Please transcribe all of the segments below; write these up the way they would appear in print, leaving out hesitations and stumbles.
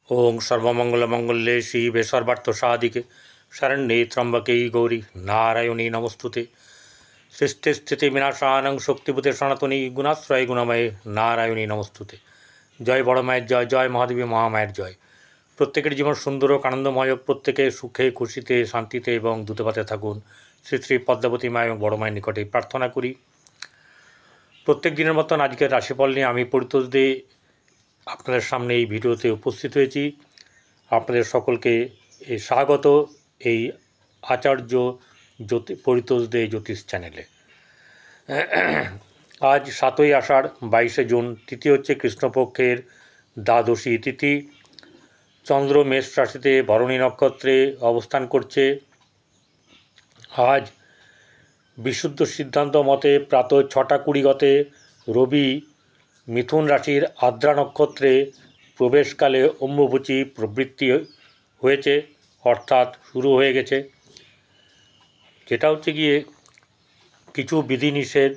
ओं सर्वमंगलमंगल्ये शिवे सर्वार्थसाधिके शरण्ये त्र्यंबके गौरी नारायणी नमस्तुते। सृष्टि स्थिति विनाशानं शक्तिभूते सनातनी गुणाश्रय गुणमये नारायणी नमस्तुते। जय बड़ मायर जय, जय महादेवी महामायर जय। प्रत्येकेर जीवन सुंदर और आनंदमय, प्रत्येके सुखे खुशिते शांतिते एवं दूतपाते थाकुन श्री श्री पद्मावती माय और बड़ मायर निकटे प्रार्थना करी। प्रत्येक दिनेर मतन आजकेर राशिफल निये आमि परितोष दे আপনাদের সামনে এই ভিডিওতে উপস্থিত হয়েছি। আপনাদের সকলকে এই স্বাগত এই আচার্য পরিতোষ দে জ্যোতিষ চ্যানেলে। আজ 7ই আষাঢ় 22শে জুন, তিথি হচ্ছে কৃষ্ণপক্ষের দ্বাদশী তিথি। চন্দ্র মেষ রাশিতে ভরণী নক্ষত্রে অবস্থান করছে। আজ বিশুদ্ধ সিদ্ধান্ত মতে প্রাতঃ 6টা 20 গতে রবি মিথুন রাশির আদ্রা নক্ষত্রে প্রবেশকালে অম্বুবচী প্রবৃত্তি হয়েছে, অর্থাৎ শুরু হয়ে গেছে। যেটা হচ্ছে গিয়ে কিছু বিধিনিষেধ,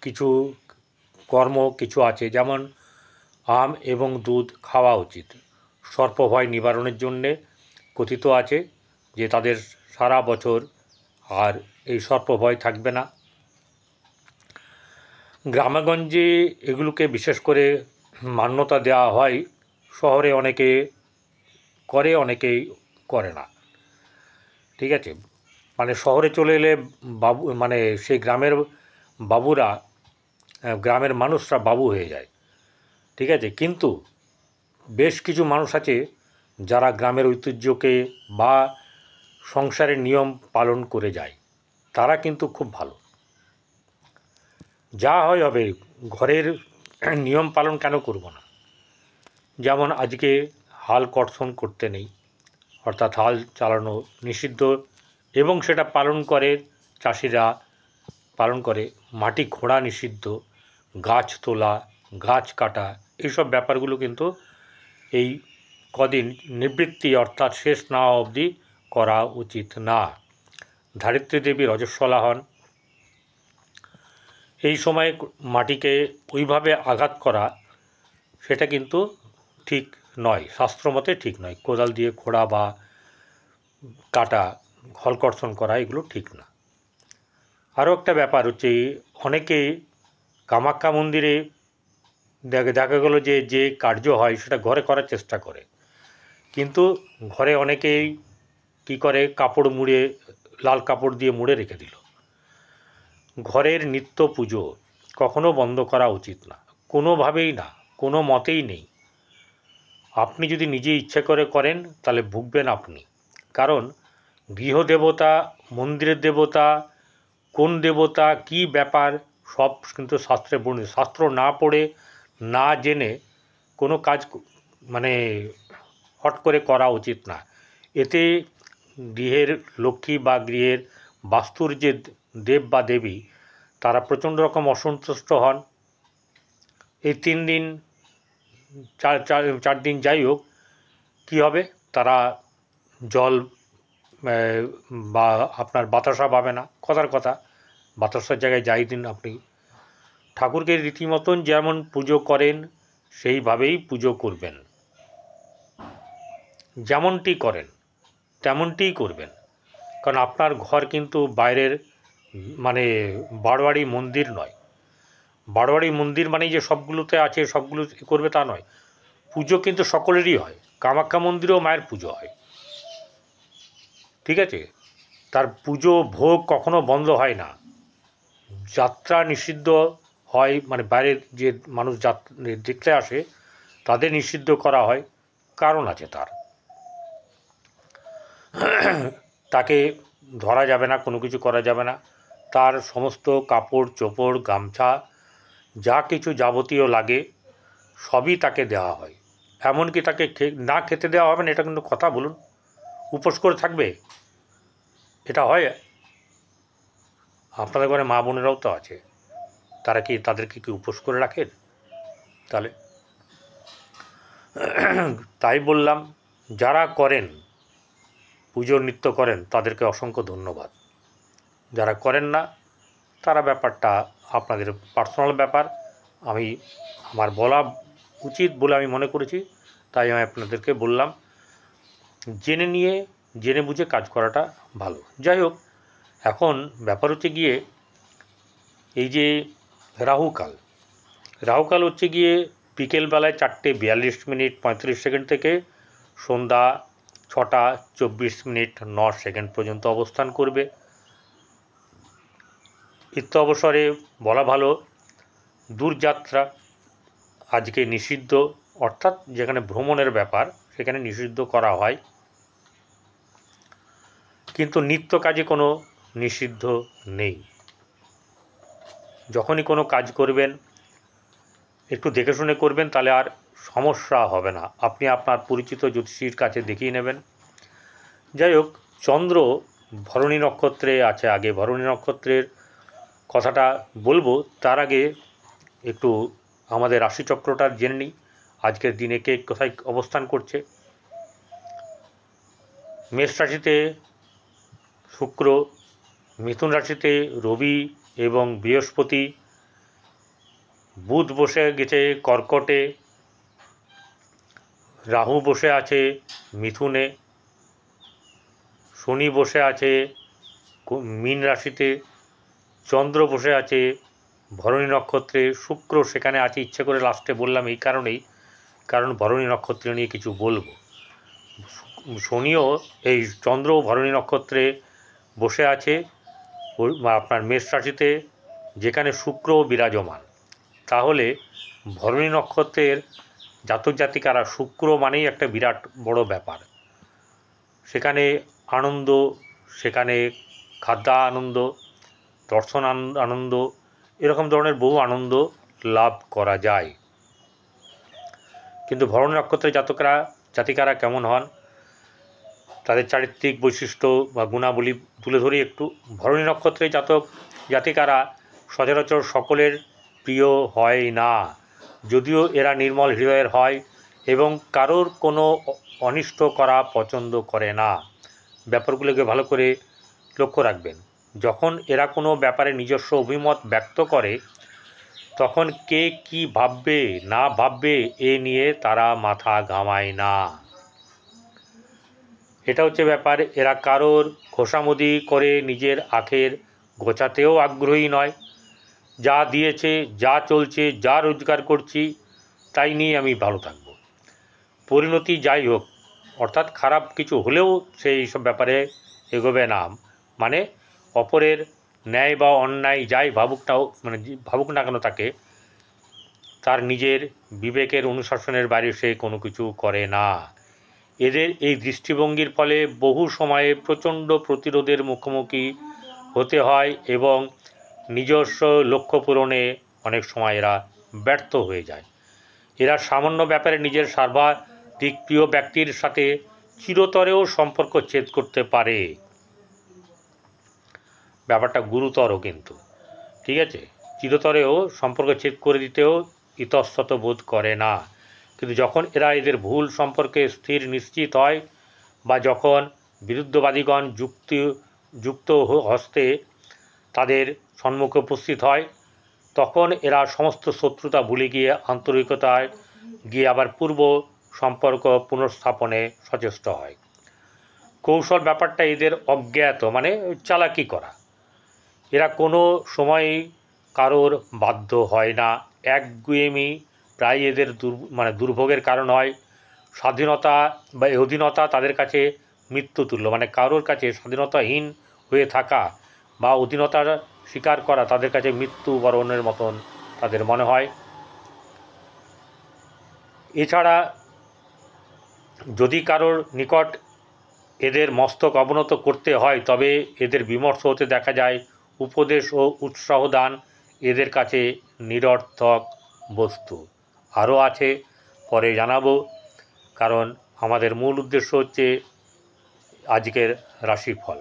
কিছু কর্ম কিছু আছে, যেমন আম এবং দুধ খাওয়া উচিত। সর্পভয় নিবারণের জন্যে কথিত আছে যে তাদের সারা বছর আর এই সর্পভয় থাকবে না। গ্রামেগঞ্জে এগুলোকে বিশেষ করে মান্যতা দেওয়া হয়। শহরে অনেকে করে, অনেকেই করে না। ঠিক আছে, মানে শহরে চলে এলে বাবু, মানে সেই গ্রামের বাবুরা, গ্রামের মানুষরা বাবু হয়ে যায়। ঠিক আছে, কিন্তু বেশ কিছু মানুষ আছে যারা গ্রামের ঐতিহ্যকে বা সংসারের নিয়ম পালন করে যায়, তারা কিন্তু খুব ভালো। যা হয় হবে, ঘরের নিয়ম পালন কেন করব না? যেমন আজকে হাল কর্ষণ করতে নেই, অর্থাৎ হাল চালানো নিষিদ্ধ, এবং সেটা পালন করে চাষিরা পালন করে। মাটি খোঁড়া নিষিদ্ধ, গাছ তোলা, গাছ কাটা, এইসব ব্যাপারগুলো কিন্তু এই কদিন নিবৃত্তি অর্থাৎ শেষ না অবধি করা উচিত না। ধারিত্রী দেবী রজস্বলা হন। এই সময় মাটিকে ওইভাবে আঘাত করা সেটা কিন্তু ঠিক নয়, শাস্ত্রমতে ঠিক নয়। কোদাল দিয়ে খোঁড়া বা কাটা, হলকর্ষণ করা, এগুলো ঠিক না। আরও একটা ব্যাপার হচ্ছে, অনেকে কামাখ্যা মন্দিরে দেখা গেল যে কার্য হয় সেটা ঘরে করার চেষ্টা করে, কিন্তু ঘরে অনেকেই কী করে, কাপড় মুড়ে, লাল কাপড় দিয়ে মুড়ে রেখে দিল। ঘরের নিত্য পুজো কখনো বন্ধ করা উচিত না, কোনোভাবেই না, কোনো মতেই নেই। আপনি যদি নিজে ইচ্ছে করে করেন তাহলে ভুগবেন আপনি। কারণ গৃহদেবতা, মন্দিরের দেবতা, কোন দেবতা, কি ব্যাপার, সব কিন্তু শাস্ত্রে বর্ণিত। শাস্ত্র না পড়ে, না জেনে কোনো কাজ মানে হট করে করা উচিত না। এতে গৃহের লক্ষ্মী বা গৃহের বাস্তুর যে দেব বা দেবী, তারা প্রচণ্ড রকম অসন্তুষ্ট হন। এই 3 দিন, 4 দিন যাই হোক, কী হবে, তারা জল বা আপনার বাতাসা পাবে না। কথার কথা, বাতাসার জায়গায় যাই দিন আপনি। ঠাকুরকে রীতিমতন যেমন পুজো করেন সেইভাবেই পুজো করবেন, যেমনটি করেন তেমনটিই করবেন। কারণ আপনার ঘর কিন্তু বাইরের মানে বারোয়ারি মন্দির নয়। বারোয়ারি মন্দির মানেই যে সবগুলোতে আছে, সবগুলো করবে তা নয়। পুজো কিন্তু সকলেরই হয়। কামাখ্যা মন্দিরেও মায়ের পুজো হয়, ঠিক আছে? তার পুজো ভোগ কখনো বন্ধ হয় না। যাত্রা নিষিদ্ধ হয়, মানে বাইরের যে মানুষ দেখতে আসে তাদের নিষিদ্ধ করা হয়, কারণ আছে তার। তাকে ধরা যাবে না, কোনো কিছু করা যাবে না। তার সমস্ত কাপড় চোপড়, গামছা, যা কিছু যাবতীয় লাগে সবই তাকে দেওয়া হয়। এমনকি তাকে না খেতে দেওয়া হবে না, এটা কিন্তু কথা বলুন। উপোস করে থাকবে, এটা হয়? আপনাদের ঘরে মা বোনেরাও তো আছে, তাদেরকে কি উপোস করে রাখেন? তাহলে তাই বললাম, যারা করেন, পুজোর নিত্য করেন, তাদেরকে অসংখ্য ধন্যবাদ। যারা করেন না, তারা ব্যাপারটা আপনাদের পার্সোনাল ব্যাপার। আমার বলা উচিত বলে আমি মনে করেছি, তাই আমি আপনাদেরকে বললাম, জেনে বুঝে কাজ করাটা ভালো। যাই হোক, এখন ব্যাপার হচ্ছে গিয়ে এই যে রাহুকাল হচ্ছে গিয়ে বিকেলবেলায় 4:42:35 থেকে সন্ধ্যা 6:24:09 পর্যন্ত অবস্থান করবে। ইত্য অবসরে বলা ভালো, দূরযাত্রা আজকে নিষিদ্ধ, অর্থাৎ যেখানে ভ্রমণের ব্যাপার সেখানে নিষিদ্ধ করা হয়, কিন্তু নিত্য কাজে কোনো নিষিদ্ধ নেই। যখনই কোনো কাজ করবেন একটু দেখে শুনে করবেন, তাহলে আর সমস্যা হবে না। আপনি আপনার পরিচিত জ্যোতিষীর কাছে দেখিয়ে নেবেন। যাই হোক, চন্দ্র ভরণী নক্ষত্রে আছে। আগে ভরণী নক্ষত্রের কথাটা বলবো, তার আগে একটু আমাদের রাশিচক্রটা জেনে নিই। আজকের দিনে কে কোথায় অবস্থান করছে। মেষ রাশিতে শুক্র, মিথুন রাশিতে রবি এবং বৃহস্পতি, বুধ বসে গেছে কর্কটে, রাহু বসে আছে মিথুনে, শনি বসে আছে মীন রাশিতে, চন্দ্র বসে আছে ভরণী নক্ষত্রে, শুক্র সেখানে আছে। ইচ্ছে করে লাস্টে বললাম এই কারণেই, কারণ ভরণী নক্ষত্র নিয়ে কিছু বলবো। শনিও এই চন্দ্রও ভরণী নক্ষত্রে বসে আছে আপনার মেষ রাশিতে, যেখানে শুক্রও বিরাজমান। তাহলে ভরণী নক্ষত্রের জাতক জাতিকারা, শুক্র মানেই একটা বিরাট বড় ব্যাপার। সেখানে আনন্দ, সেখানে খাদ্যা আনন্দ, দর্শন আনন্দ, এরকম ধরনের বহু আনন্দ লাভ করা যায়। কিন্তু ভরণী নক্ষত্রের জাতিকারা কেমন হন, তাদের চারিত্রিক বৈশিষ্ট্য বা গুণাবলী তুলে ধরি একটু। ভরণী নক্ষত্রের জাতিকারা সচরাচর সকলের প্রিয় হয় না, যদিও এরা নির্মল হৃদয়ের হয় এবং কারোর কোনো অনিষ্ট করা পছন্দ করে না। ব্যাপারগুলোকে ভালো করে লক্ষ্য রাখবেন। যখন এরা কোনো ব্যাপারে নিজস্ব অভিমত ব্যক্ত করে, তখন কে কি ভাববে না ভাববে এ নিয়ে তারা মাথা ঘামায় না। এটা হচ্ছে ব্যাপার। এরা কারোর খোসামদি করে নিজের আখের গোছাতেও আগ্রহী নয়। যা দিয়েছে, যা চলছে, যা রোজগার করছি তাই নিয়ে আমি ভালো থাকব। পরিণতি যাই হোক, অর্থাৎ খারাপ কিছু হলেও সেই সব ব্যাপারে এগোবে না। মানে অপরের ন্যায় বা অন্যায় যাই ভাবুক না কেন তাকে, তার নিজের বিবেকের অনুশাসনের বাইরে সে কোনো কিছু করে না। এদের এই দৃষ্টিভঙ্গির ফলে বহু সময়ে প্রচণ্ড প্রতিরোধের মুখোমুখি হতে হয় এবং নিজস্ব লক্ষ্য পূরণে অনেক সময় এরা ব্যর্থ হয়ে যায়। এরা সামান্য ব্যাপারে নিজের সর্বাধিক প্রিয় ব্যক্তির সাথে চিরতরেও সম্পর্ক ছেদ করতে পারে। ব্যাপারটা গুরুতর কিন্তু, ঠিক আছে। চিরতরেও সম্পর্ক ছেদ করে দিতেও ইতস্তত বোধ করে না। কিন্তু যখন এরা এদের ভুল সম্পর্কে স্থির নিশ্চিত হয় বা যখন বিরুদ্ধবাদীগণ যুক্ত হস্তে তাদের সম্মুখে উপস্থিত হয়, তখন এরা সমস্ত শত্রুতা ভুলে গিয়ে আন্তরিকতায় গিয়ে আবার পূর্ব সম্পর্ক পুনঃস্থাপনে সচেষ্ট হয়। কৌশল ব্যাপারটা এদের অজ্ঞাত, মানে চালাকি করা। এরা কোনো সময়ই কারোর বাধ্য হয় না। একগুঁয়েমি প্রায় এদের দুর্ভোগের কারণ হয়। স্বাধীনতা বা অধীনতা তাদের কাছে মৃত্যুতুল্য। মানে কারোর কাছে স্বাধীনতাহীন হয়ে থাকা বা অধীনতার স্বীকার করা তাদের কাছে মৃত্যুবরণের মতন তাদের মনে হয়। এছাড়া যদি কারোর নিকট এদের মস্তক অবনত করতে হয়, তবে এদের বিমর্ষ হতে দেখা যায়। উপদেশ ও উৎসাহ দান এদের কাছে নিরর্থক বস্তু। আরও আছে, পরে জানাবো, কারণ আমাদের মূল উদ্দেশ্য হচ্ছে আজকের রাশিফল।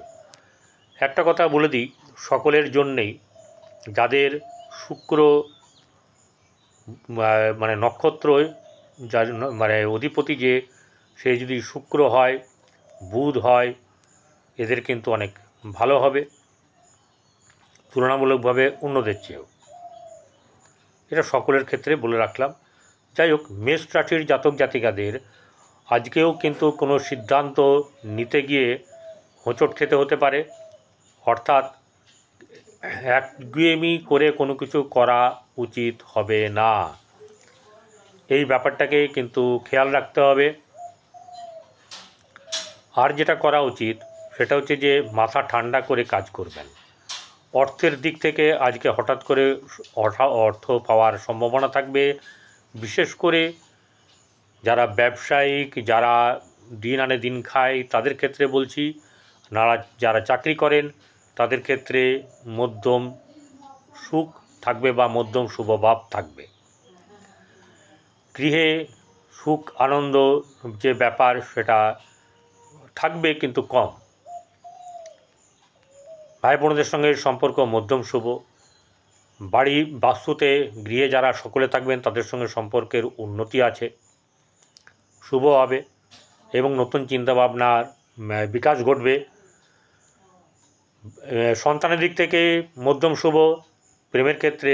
একটা কথা বলে দিই সকলের জন্যেই, যাদের শুক্র নক্ষত্র, যার অধিপতি যে সে যদি শুক্র হয়, বুধ হয়, এদের কিন্তু অনেক ভালো হবে তুলনামূলকভাবে অন্যদের চেয়েও। এটা সকলের ক্ষেত্রে বলে রাখলাম। যাই হোক, মেষ রাশির জাতক জাতিকাদের আজকেও কিন্তু কোনো সিদ্ধান্ত নিতে গিয়ে হোঁচট খেতে হতে পারে, অর্থাৎ একগুয়েমি করে কোনো কিছু করা উচিত হবে না। এই ব্যাপারটাকে কিন্তু খেয়াল রাখতে হবে। আর যেটা করা উচিত সেটা হচ্ছে যে মাথা ঠান্ডা করে কাজ করবেন। অর্থের দিক থেকে আজকে হঠাৎ করে অর্থ পাওয়ার সম্ভাবনা থাকবে, বিশেষ করে যারা ব্যবসায়িক, যারা দিন আনে দিন খায় তাদের ক্ষেত্রে বলছি, যারা চাকরি করেন তাদের ক্ষেত্রে মধ্যম সুখ থাকবে বা মধ্যম শুভভাব থাকবে। গৃহে সুখ আনন্দ যে ব্যাপার সেটা থাকবে, কিন্তু কম। ভাই বোনদের সঙ্গে সম্পর্ক মধ্যম শুভ। বাড়ি বাস্তুতে গৃহে যারা সকলে থাকবেন তাদের সঙ্গে সম্পর্কের উন্নতি আছে, শুভ হবে এবং নতুন চিন্তাভাবনার বিকাশ ঘটবে। সন্তানের দিক থেকে মধ্যম শুভ, প্রেমের ক্ষেত্রে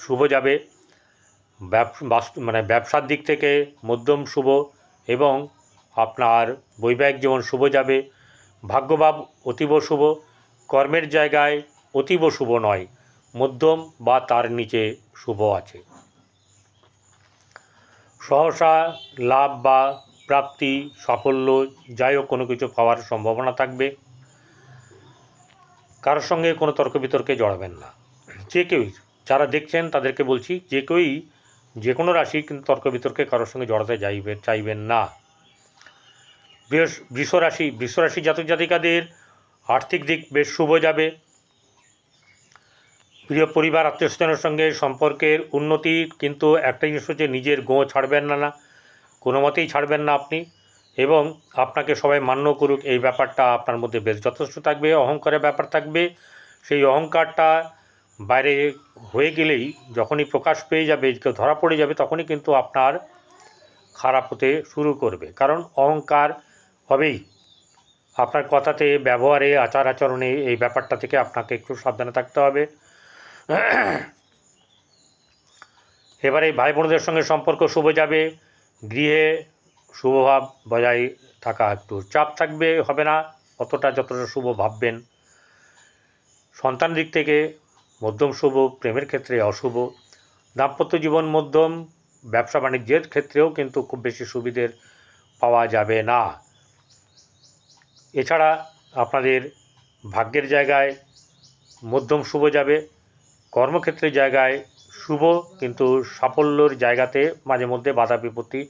শুভ যাবে, ব্যবসার দিক থেকে মধ্যম শুভ এবং আপনার বৈবাহিক জীবন শুভ যাবে। ভাগ্যভাব অতীব শুভ, কর্মের জায়গায় অতীব শুভ নয়, মধ্যম বা তার নিচে শুভ আছে। সহসা লাভ বা প্রাপ্তি, সাফল্য যাই হোক কোনো কিছু পাওয়ার সম্ভাবনা থাকবে। কারোর সঙ্গে কোনো তর্ক বিতর্কে জড়াবেন না। যে কেউই, যারা দেখছেন তাদেরকে বলছি, যে কেউই যে কোনো রাশি কিন্তু তর্ক বিতর্কে কারোর সঙ্গে জড়াতে চাইবেন না। বৃষ রাশি জাতক জাতিকাদের আর্থিক দিক বেশ শুভ যাবে। প্রিয় পরিবার আত্মীয়স্বজনের সঙ্গে সম্পর্কের উন্নতি, কিন্তু একটা জিনিস হচ্ছে নিজের গোঁ ছাড়বেন না, কোনো মতেই ছাড়বেন না আপনি, এবং আপনাকে সবাই মান্য করুক এই ব্যাপারটা আপনার মধ্যে বেশ যথেষ্ট থাকবে। অহংকারের ব্যাপার থাকবে, সেই অহংকারটা বাইরে হয়ে গেলেই, যখনই প্রকাশ পেয়ে যাবে, কেউ ধরা পড়ে যাবে, তখনই কিন্তু আপনার খারাপ হতে শুরু করবে। কারণ অহংকার হবেই আপনার কথাতে, ব্যবহারে, আচার আচরণে, এই ব্যাপারটা থেকে আপনাকে একটু সাবধানে থাকতে হবে। এবারে ভাই বোনদের সঙ্গে সম্পর্ক শুভ যাবে। গৃহে শুভভাব বজায় থাকা একটু চাপ থাকবে, হবে না অতটা যতটা শুভ ভাববেন। সন্তান দিক থেকে মধ্যম শুভ, প্রেমের ক্ষেত্রে অশুভ। দাম্পত্য জীবন মধ্যম, ব্যবসা বাণিজ্যের ক্ষেত্রেও কিন্তু খুব বেশি সুবিধের পাওয়া যাবে না। এছাড়া আপনাদের ভাগ্যের জায়গায় মধ্যম শুভ যাবে, কর্মক্ষেত্রের জায়গায় শুভ, কিন্তু সাফল্যর জায়গাতে মাঝে মধ্যে বাধা বিপত্তি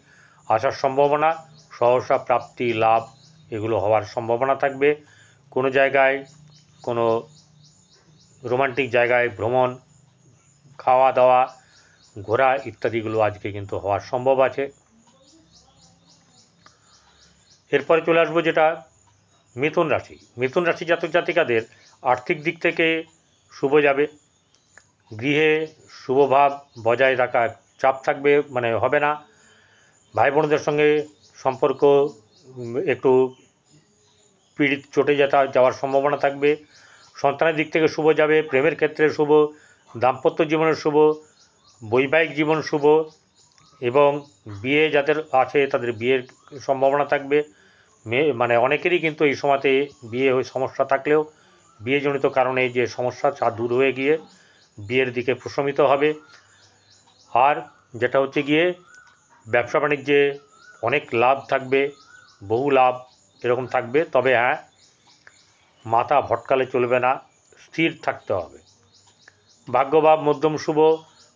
আসার সম্ভাবনা, সহসা প্রাপ্তি, লাভ এগুলো হওয়ার সম্ভাবনা থাকবে। কোনো জায়গায় কোনো রোমান্টিক জায়গায় ভ্রমণ, খাওয়া দাওয়া, ঘোরা ইত্যাদিগুলো আজকে কিন্তু হওয়ার সম্ভব আছে। এরপরে চলে আসবো যেটা মিথুন রাশি। মিথুন রাশি জাতক জাতিকাদের আর্থিক দিক থেকে শুভ যাবে। গৃহে শুভভাব বজায় রাখা চাপ থাকবে, হবে না। ভাই বোনদের সঙ্গে সম্পর্ক একটু পীড়িত, চটে যাওয়ার সম্ভাবনা থাকবে। সন্তানের দিক থেকে শুভ যাবে, প্রেমের ক্ষেত্রে শুভ, দাম্পত্য জীবনের শুভ, বৈবাহিক জীবন শুভ এবং বিয়ে যাদের আছে তাদের বিয়ের সম্ভাবনা থাকবে। অনেকেরই কিন্তু এই সময়তে বিয়ে সমস্যা থাকলেও বিয়েজনিত কারণে যে সমস্যা তা দূর হয়ে গিয়ে বিয়ের দিকে প্রশমিত হবে। আর যেটা হচ্ছে গিয়ে ব্যবসা বাণিজ্যে অনেক লাভ থাকবে, বহু লাভ এরকম থাকবে। তবে হ্যাঁ, মাথা ভটকালে চলবে না, স্থির থাকতে হবে। ভাগ্যভাব মধ্যম শুভ,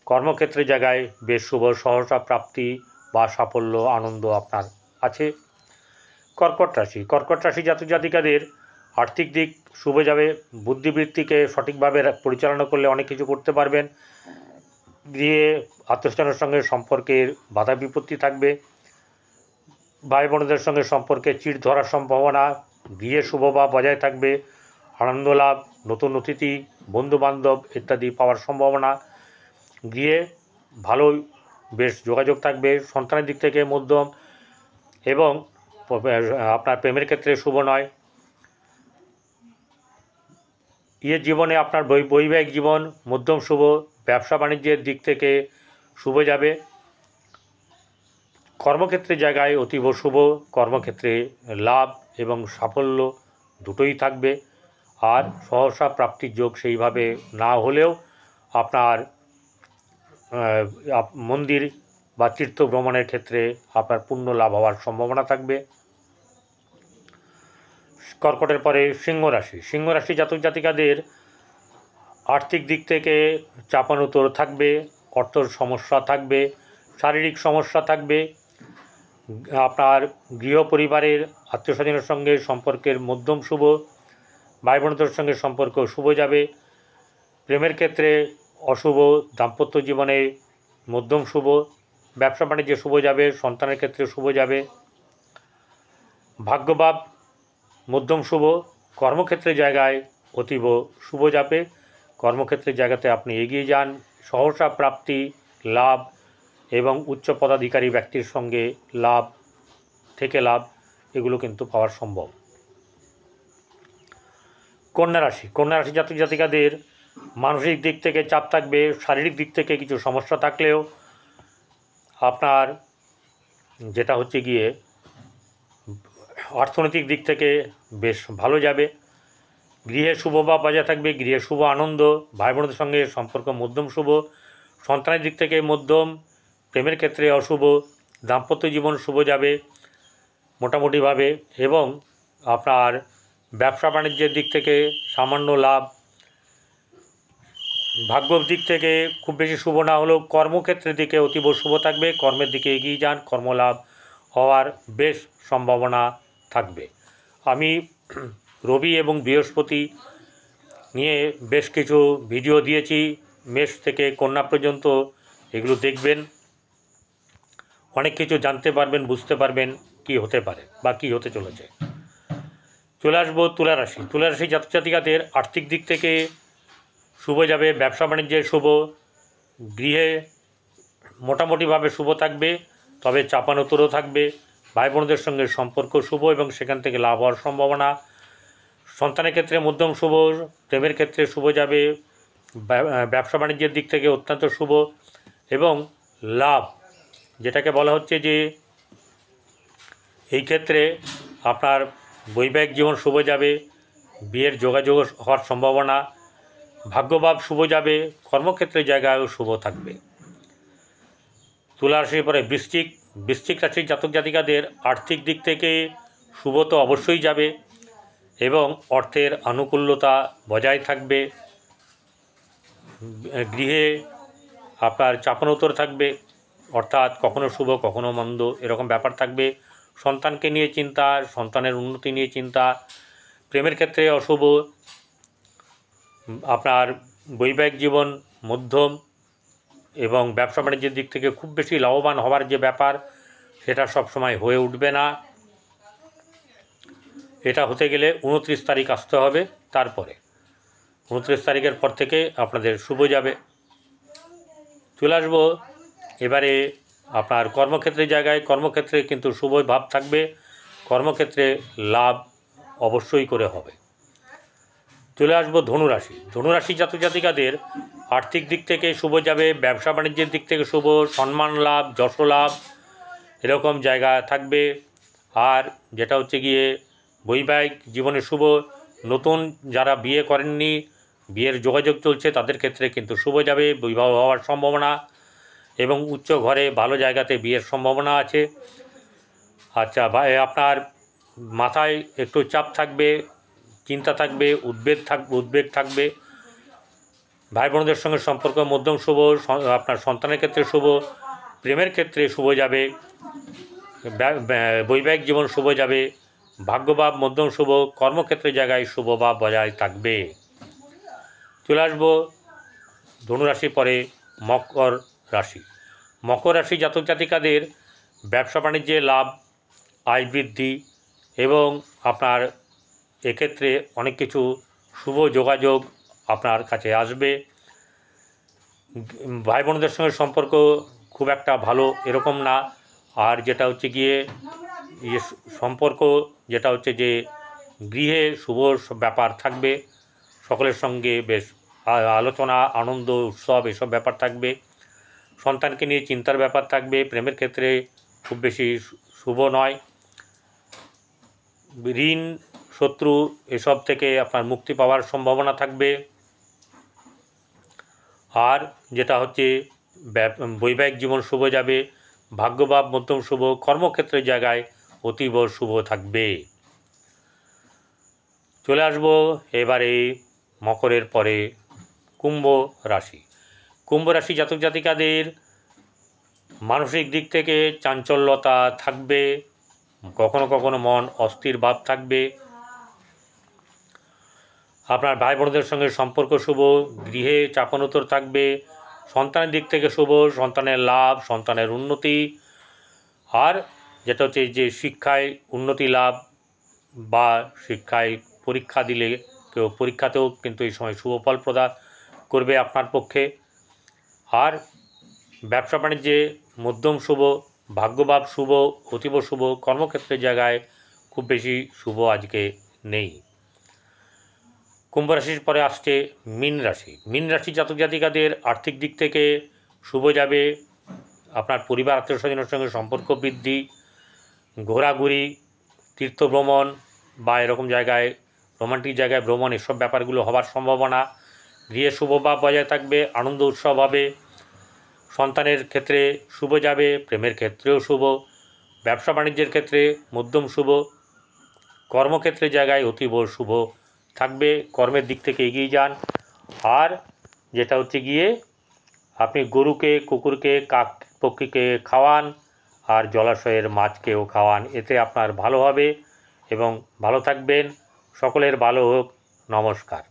কর্মক্ষেত্রের জায়গায় বেশ শুভ, সহসা প্রাপ্তি বা সাফল্য, আনন্দ আপনার আছে। কর্কট রাশি জাতক জাতিকাদের আর্থিক দিক শুভ যাবে। বুদ্ধিবৃত্তিকে সঠিকভাবে পরিচালনা করলে অনেক কিছু করতে পারবেন। গৃহে আত্মীয়স্বজনের সঙ্গে সম্পর্কের বাধা বিপত্তি থাকবে। ভাই বোনদের সঙ্গে সম্পর্কে চিড় ধরার সম্ভাবনা, গৃহে শুভভাব বজায় থাকবে। আনন্দ লাভ, নতুন অতিথি, বন্ধুবান্ধব ইত্যাদি পাওয়ার সম্ভাবনা। গৃহে ভালোই বেশ যোগাযোগ থাকবে। সন্তানের দিক থেকে মধ্যম এবং আপনার প্রেমের ক্ষেত্রে শুভ নয়। জীবনে আপনার বৈবাহিক জীবন মধ্যম শুভ, ব্যবসা বাণিজ্যের দিক থেকে শুভ যাবে। কর্মক্ষেত্রে জায়গায় অতীব শুভ, কর্মক্ষেত্রে লাভ এবং সাফল্য দুটোই থাকবে। আর সহসা প্রাপ্তির যোগ সেইভাবে না হলেও আপনার মন্দির বা তীর্থ ভ্রমণের ক্ষেত্রে আপনার পুণ্য লাভ হওয়ার সম্ভাবনা থাকবে। কর্কটের পরে সিংহ রাশি। সিংহ রাশি জাতক জাতিকাদের আর্থিক দিক থেকে চাপানোতর থাকবে, অর্থর সমস্যা থাকবে, শারীরিক সমস্যা থাকবে, আপনার গৃহ পরিবারের আত্মীয় স্বজনের সঙ্গে সম্পর্কের মধ্যম শুভ, ভাই বোনদের সঙ্গে সম্পর্ক শুভ যাবে, প্রেমের ক্ষেত্রে অশুভ, দাম্পত্য জীবনে মধ্যম শুভ, ব্যবসা বাণিজ্যে শুভ যাবে, সন্তানের ক্ষেত্রে শুভ যাবে, ভাগ্যভাব মধ্যম শুভ, কর্মক্ষেত্রের জায়গায় অতীব শুভ যাবে। কর্মক্ষেত্রের জায়গাতে আপনি এগিয়ে যান, সহসা প্রাপ্তি, লাভ এবং উচ্চ পদাধিকারী ব্যক্তির সঙ্গে লাভ এগুলো কিন্তু পাওয়া সম্ভব। কন্যা রাশি। কন্যা রাশি জাতক জাতিকাদের মানসিক দিক থেকে চাপ থাকবে, শারীরিক দিক থেকে কিছু সমস্যা থাকলেও আপনার যেটা হচ্ছে গিয়ে অর্থনৈতিক দিক থেকে বেশ ভালো যাবে। গৃহে শুভ ভাব বজায় থাকবে, গৃহে শুভ আনন্দ, ভাই বোনদের সঙ্গে সম্পর্ক মধ্যম শুভ, সন্তানের দিক থেকে মধ্যম, প্রেমের ক্ষেত্রে অশুভ, দাম্পত্য জীবন শুভ যাবে মোটামুটিভাবে, এবং আপনার ব্যবসা বাণিজ্যের দিক থেকে সামান্য লাভ, ভাগ্যর দিক থেকে খুব বেশি শুভ না হলেও কর্মক্ষেত্রের দিকে অতীব শুভ থাকবে। কর্মের দিকে এগিয়ে যান, কর্মলাভ হওয়ার বেশ সম্ভাবনা থাকবে। আমি রবি এবং বৃহস্পতি নিয়ে বেশ কিছু ভিডিও দিয়েছি, মেষ থেকে কন্যা পর্যন্ত, এগুলো দেখবেন, অনেক কিছু জানতে পারবেন, বুঝতে পারবেন কি হতে পারে বা কী হতে চলেছে। চলে আসবো তুলা রাশি। তুলা রাশি জাতক জাতিকাদের আর্থিক দিক থেকে শুভ যাবে, ব্যবসা বাণিজ্যে শুভ, গৃহে মোটামুটিভাবে শুভ থাকবে, তবে চাপানোতরও থাকবে, ভাই বোনদের সঙ্গে সম্পর্ক শুভ এবং সেখান থেকে লাভ হওয়ার সম্ভাবনা, সন্তানের ক্ষেত্রে মধ্যম শুভ, প্রেমের ক্ষেত্রে শুভ যাবে, ব্যবসা বাণিজ্যের দিক থেকে অত্যন্ত শুভ এবং লাভ, যেটাকে বলা হচ্ছে যে এই ক্ষেত্রে আপনার বৈবাহিক জীবন শুভ যাবে, বিয়ের যোগাযোগ হওয়ার সম্ভাবনা, ভাগ্যভাব শুভ যাবে, কর্মক্ষেত্রের জায়গায়ও শুভ থাকবে। তুলা রাশির পরে বৃশ্চিক। বৃশ্চিক রাশির জাতক জাতিকাদের আর্থিক দিক থেকে শুভ তো অবশ্যই যাবে এবং অর্থের আনুকূল্যতা বজায় থাকবে, গৃহে আপনার চাপানোতর থাকবে, অর্থাৎ কখনো শুভ কখনো মন্দ এরকম ব্যাপার থাকবে, সন্তানকে নিয়ে চিন্তা, সন্তানের উন্নতি নিয়ে চিন্তা, প্রেমের ক্ষেত্রে অশুভ, আপনার বৈবাহিক জীবন মধ্যম এবং ব্যবসা বাণিজ্যের দিক থেকে খুব বেশি লাভবান হওয়ার যে ব্যাপার সেটা সবসময় হয়ে উঠবে না। এটা হতে গেলে 29 তারিখ আসতে হবে, তারপরে 29 তারিখের পর থেকে আপনাদের শুভ যাবে। চলে আসবো এবারে আপনার কর্মক্ষেত্রের জায়গায়। কর্মক্ষেত্রে কিন্তু শুভ ভাব থাকবে, কর্মক্ষেত্রে লাভ অবশ্যই করে হবে। চলে আসবো ধনুরাশি। ধনুরাশি জাতক জাতিকাদের আর্থিক দিক থেকে শুভ যাবে, ব্যবসা বাণিজ্যের দিক থেকে শুভ, সম্মান লাভ, যশ লাভ এরকম জায়গা থাকবে। আর যেটা হচ্ছে গিয়ে বৈবাহিক জীবনে শুভ, নতুন যারা বিয়ে করেননি, বিয়ের যোগাযোগ চলছে তাদের ক্ষেত্রে কিন্তু শুভ যাবে, বিবাহ হওয়ার সম্ভাবনা এবং উচ্চ ঘরে ভালো জায়গাতে বিয়ের সম্ভাবনা আছে। আচ্ছা, আপনার মাথায় একটু চাপ থাকবে, চিন্তা থাকবে, উদ্বেগ থাকবে, ভাই বোনদের সঙ্গে সম্পর্ক মধ্যম শুভ, আপনার সন্তানের ক্ষেত্রে শুভ, প্রেমের ক্ষেত্রে শুভ যাবে, বৈবাহিক জীবন শুভ যাবে, ভাগ্যভাব মধ্যম শুভ, কর্মক্ষেত্রের জায়গায় শুভভাব বজায় থাকবে। চলে আসবো ধনুরাশি পরে মকর রাশি। মকর রাশি জাতক জাতিকাদের ব্যবসা বাণিজ্যে লাভ, আয় বৃদ্ধি এবং আপনার এক্ষেত্রে অনেক কিছু শুভ যোগাযোগ আপনার কাছে আসবে। ভাই বোনদের সঙ্গে সম্পর্ক খুব একটা ভালো এরকম না। আর যেটা হচ্ছে গিয়ে সম্পর্ক যেটা হচ্ছে যে গৃহে শুভ ব্যাপার থাকবে, সকলের সঙ্গে বেশ আলোচনা, আনন্দ, উৎসব এসব ব্যাপার থাকবে, সন্তানকে নিয়ে চিন্তার ব্যাপার থাকবে, প্রেমের ক্ষেত্রে খুব বেশি শুভ নয়। ঋণ, শত্রু এসব থেকে আপনার মুক্তি পাওয়ার সম্ভাবনা থাকবে। আর যেটা হচ্ছে বৈবাহিক জীবন শুভ যাবে, ভাগ্যভাব মধ্যম শুভ, কর্মক্ষেত্রের জায়গায় অতীব শুভ থাকবে। চলে আসবো এবারে মকরের পরে কুম্ভ রাশি। কুম্ভ রাশি জাতক জাতিকাদের মানসিক দিক থেকে চাঞ্চল্যতা থাকবে, কখনো কখনো মন অস্থির ভাব থাকবে। আপনার ভাই বোনদের সঙ্গে সম্পর্ক শুভ, গৃহে চাপানোতর থাকবে, সন্তানের দিক থেকে শুভ, সন্তানের লাভ, সন্তানের উন্নতি। আর যেটা হচ্ছে যে শিক্ষায় উন্নতি লাভ বা শিক্ষায় পরীক্ষা দিলে কেউ পরীক্ষাতেও কিন্তু এই সময় শুভ ফল প্রদান করবে আপনার পক্ষে। আর ব্যবসা বাণিজ্যে মধ্যম শুভ, ভাগ্যভাব শুভ, অতীব শুভ, কর্মক্ষেত্রের জায়গায় খুব বেশি শুভ আজকে নেই। কুম্ভ রাশির পরে আসছে মীন রাশি। মীন রাশি জাতক জাতিকাদের আর্থিক দিক থেকে শুভ যাবে, আপনার পরিবার আত্মীয় স্বজনের সঙ্গে সম্পর্ক বৃদ্ধি, ঘোরাঘুরি, তীর্থ ভ্রমণ বা এরকম জায়গায় রোমান্টিক জায়গায় ভ্রমণ, এসব ব্যাপারগুলো হওয়ার সম্ভাবনা। গৃহে শুভভাব বজায় থাকবে, আনন্দ উৎসব হবে। সন্তানের ক্ষেত্রে শুভ যাবে, প্রেমের ক্ষেত্রেও শুভ, ব্যবসা বাণিজ্যের ক্ষেত্রে মধ্যম শুভ, কর্মক্ষেত্রের জায়গায় অতীব শুভ থাকবে। কর্মের দিক থেকে এগিয়ে যান। আর যেটা হচ্ছে গিয়ে আপনি গরুকে, কুকুরকে, কাক পক্ষীকে খাওয়ান, আর জলাশয়ের মাছকেও খাওয়ান, এতে আপনার ভালো হবে এবং ভালো থাকবেন। সকলের ভালো হোক। নমস্কার।